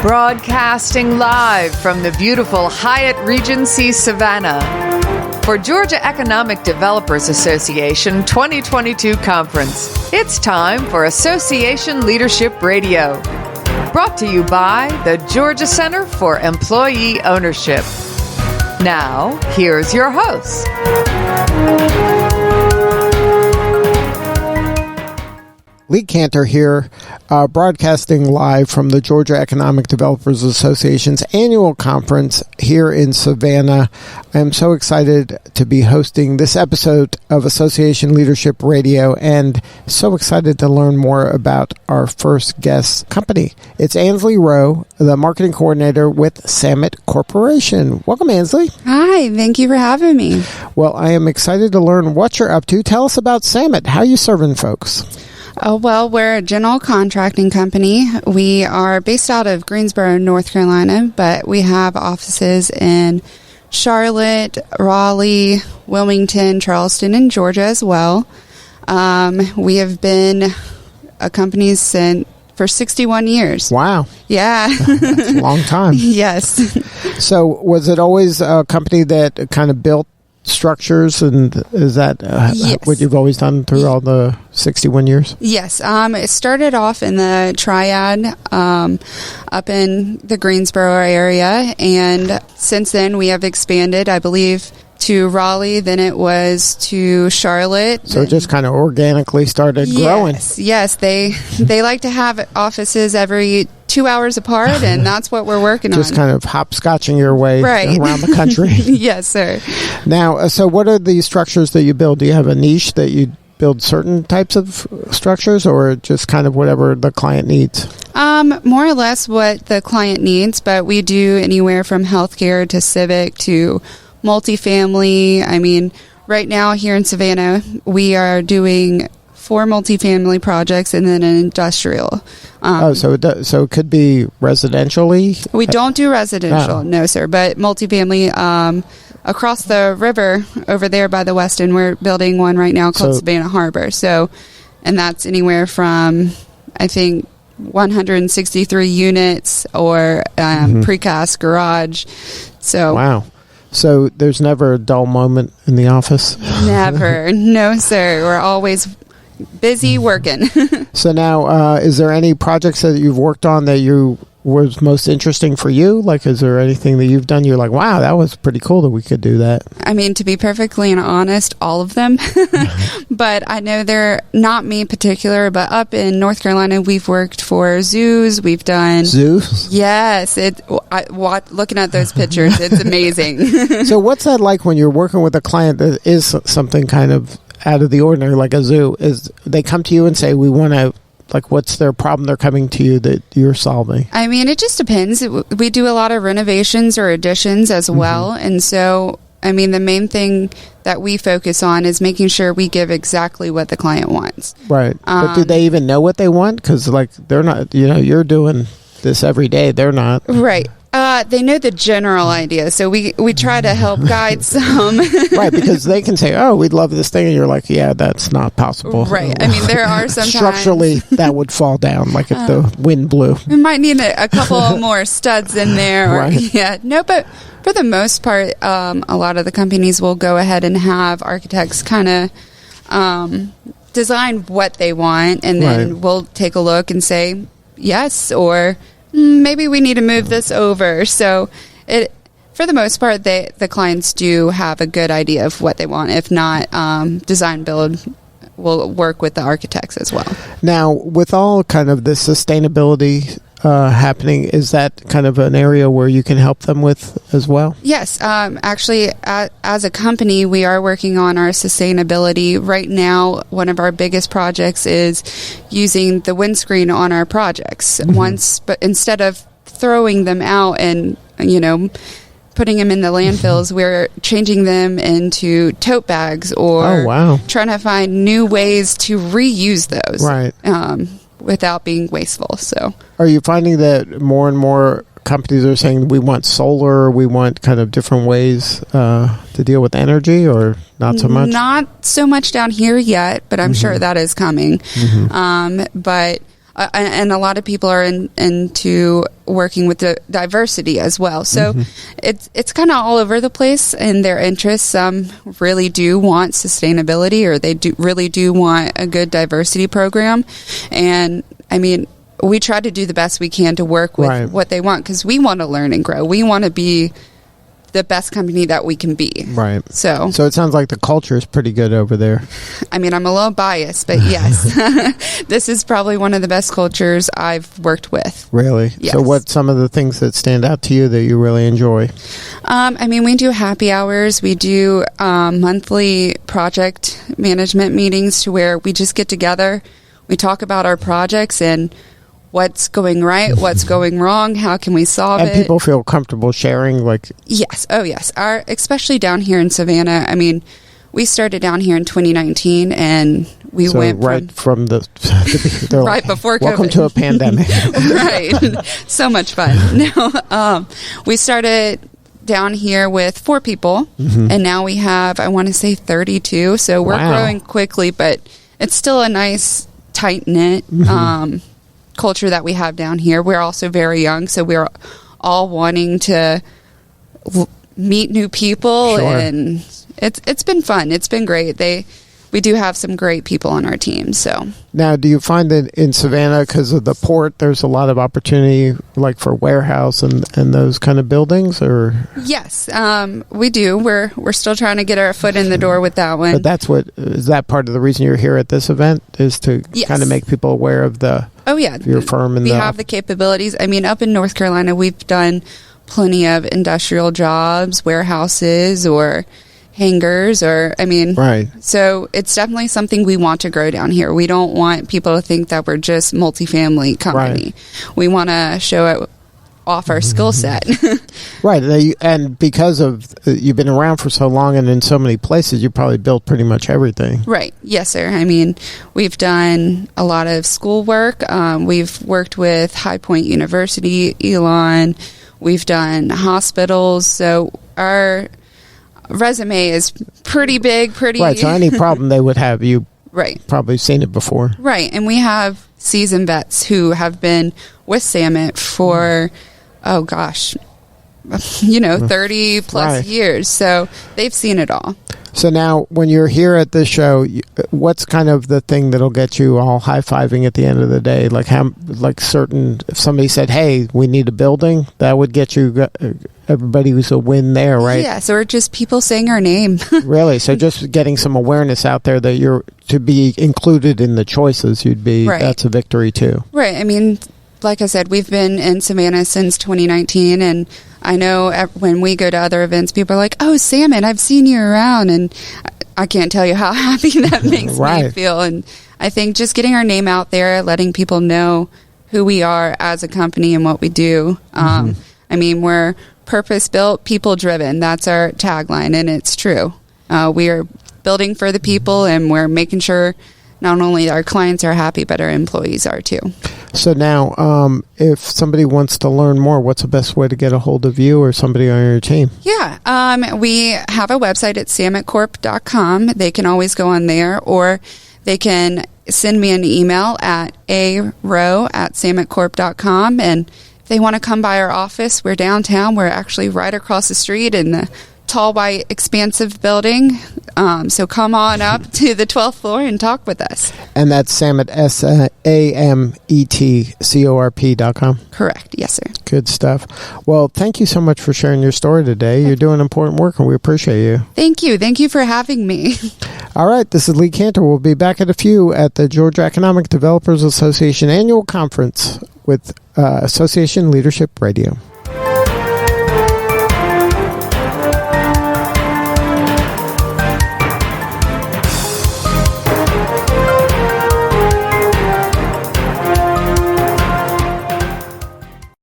Broadcasting live from the beautiful Hyatt Regency Savannah for Georgia Economic Developers Association 2022 Conference. It's time for Association Leadership Radio. Brought to you by the Georgia Center for Employee Ownership. Now, here's your host. Lee Cantor here, broadcasting live from the Georgia Economic Developers Association's annual conference here in Savannah. I am so excited to be hosting this episode of Association Leadership Radio and so excited to learn more about our first guest company. It's Ansley Rowe, the marketing coordinator with Samet Corporation. Welcome, Ansley. Hi, thank you for having me. Well, I am excited to learn what you're up to. Tell us about Samet. How are you serving folks? Well, we're a general contracting company. We are based out of Greensboro, North Carolina, but we have offices in Charlotte, Raleigh, Wilmington, Charleston, and Georgia as well. We have been a company for 61 years. Wow. Yeah. That's a long time. Yes. So was it always a company that kind of built structures, and is that yes. what you've always done through all the 61 years? Yes. It started off in the Triad up in the Greensboro area, and since then we have expanded, I believe, to Raleigh, then it was to Charlotte. So it just kind of organically started growing. Yes. They like to have offices every 2 hours apart, and that's what we're working on. Just kind of hopscotching your way around the country. Yes, sir. Now, so what are the structures that you build? Do you have a niche that you build certain types of structures, or just kind of whatever the client needs? More or less what the client needs, but we do anywhere from healthcare to civic to multifamily. I mean, right now here in Savannah, we are doing 4 multifamily projects and then an industrial. So it could be residentially? We don't do residential, no, sir, but multifamily. Across the river over there by the Westin, we're building one right now called Savannah Harbor. So, and that's anywhere from, I think, 163 units or precast garage. So wow. So there's never a dull moment in the office? Never. No, sir. We're always busy working. So now, is there any projects that you've worked on that was most interesting for you? Like, is there anything that you've done you're like, wow, that was pretty cool that we could do that? I mean, to be perfectly honest, all of them. But I know they're not me particular, but up in North Carolina, we've worked for zoos. We've done... Zoos? Yes. Looking at those pictures, it's amazing. So what's that like when you're working with a client that is something kind of out of the ordinary, like a zoo? Is they come to you and say, we want to... Like, what's their problem they're coming to you that you're solving? I mean, it just depends. We do a lot of renovations or additions as well. And so, I mean, the main thing that we focus on is making sure we give exactly what the client wants. Right. But do they even know what they want? Because, like, they're not, you're doing this every day. They're not. Right. They know the general idea, so we try to help guide some. Right, because they can say, oh, we'd love this thing, and you're like, yeah, that's not possible. Right. I mean, there are sometimes... Structurally, that would fall down, like if the wind blew. We might need a couple more studs in there. Right. Yeah. No, but for the most part, a lot of the companies will go ahead and have architects kind of design what they want, and then we'll take a look and say yes, or... maybe we need to move this over. So for the most part, the clients do have a good idea of what they want. If not, design build will work with the architects as well. Now, with all kind of the sustainability happening, is that kind of an area where you can help them with as well? Yes. Actually, as a company, we are working on our sustainability. Right now, one of our biggest projects is using the windscreen on our projects. But instead of throwing them out and, putting them in the landfills, we're changing them into tote bags or trying to find new ways to reuse those. Right. Without being wasteful. So, are you finding that more and more companies are saying we want solar, we want kind of different ways to deal with energy, or not so much? Not so much down here yet, but I'm sure that is coming. But and a lot of people are into working with the diversity as well. So it's kind of all over the place in their interests. Some really do want sustainability, or they really do want a good diversity program. And I mean, we try to do the best we can to work with what they want, because we want to learn and grow. We want to be the best company that we can be. Right. So it sounds like the culture is pretty good over there. I mean, I'm a little biased, but yes, this is probably one of the best cultures I've worked with. Really? Yes. So what's some of the things that stand out to you that you really enjoy? I mean, we do happy hours. We do monthly project management meetings to where we just get together. We talk about our projects and what's going right, what's going wrong, how can we solve it. And people feel comfortable sharing, like... Yes. Oh, yes. Especially down here in Savannah. I mean, we started down here in 2019, and we went right from the right before COVID. Welcome to a pandemic. Right. So much fun. No, we started down here with 4 people, and now we have, I want to say, 32. So we're growing quickly, but it's still a nice, tight-knit culture that we have down here. We're also very young, so we're all wanting to meet new people, and it's been fun. It's been great. We do have some great people on our team. So now, do you find that in Savannah, because of the port, there's a lot of opportunity, like for warehouse and those kind of buildings? Or yes, we do. We're still trying to get our foot in the door with that one. But is that part of the reason you're here at this event, is to kind of make people aware of your firm? And we have the capabilities. I mean, up in North Carolina, we've done plenty of industrial jobs, warehouses, or hangars, or so it's definitely something we want to grow down here. We don't want people to think that we're just multifamily company. We want to show off our skill set. Right. And because of you've been around for so long and in so many places, you probably built pretty much everything. Right. Yes, sir. I mean, we've done a lot of school work. We've worked with High Point University, Elon. We've done hospitals. So our resume is pretty big, right. So any problem they would have, you probably seen it before. Right. And we have seasoned vets who have been with Samet for 30 plus years. So they've seen it all. So now, when you're here at this show, what's kind of the thing that'll get you all high-fiving at the end of the day? If somebody said, "Hey, we need a building," that would get you everybody who's a win there, right? Yeah, so just people saying our name. Really? So just getting some awareness out there that you're to be included in the choices, that's a victory too. Right. I mean, like I said, we've been in Savannah since 2019, and I know when we go to other events, people are like, "Oh, Samet, I've seen you around," and I can't tell you how happy that makes me feel. And I think just getting our name out there, letting people know who we are as a company and what we do. I mean, we're purpose-built, people-driven. That's our tagline, and it's true. We are building for the people, and we're making sure not only our clients are happy, but our employees are too. So now, if somebody wants to learn more, what's the best way to get a hold of you or somebody on your team? Yeah, we have a website at sametcorp.com. They can always go on there, or they can send me an email at arowe@sametcorp.com. And if they want to come by our office, we're downtown. We're actually right across the street in the tall, white, expansive building. So come on up to the 12th floor and talk with us. And that's Samet, SAMETCORP.com? Correct. Yes, sir. Good stuff. Well, thank you so much for sharing your story today. You're doing important work, and we appreciate you. Thank you. Thank you for having me. All right. This is Lee Cantor. We'll be back at a few at the Georgia Economic Developers Association Annual Conference with Association Leadership Radio.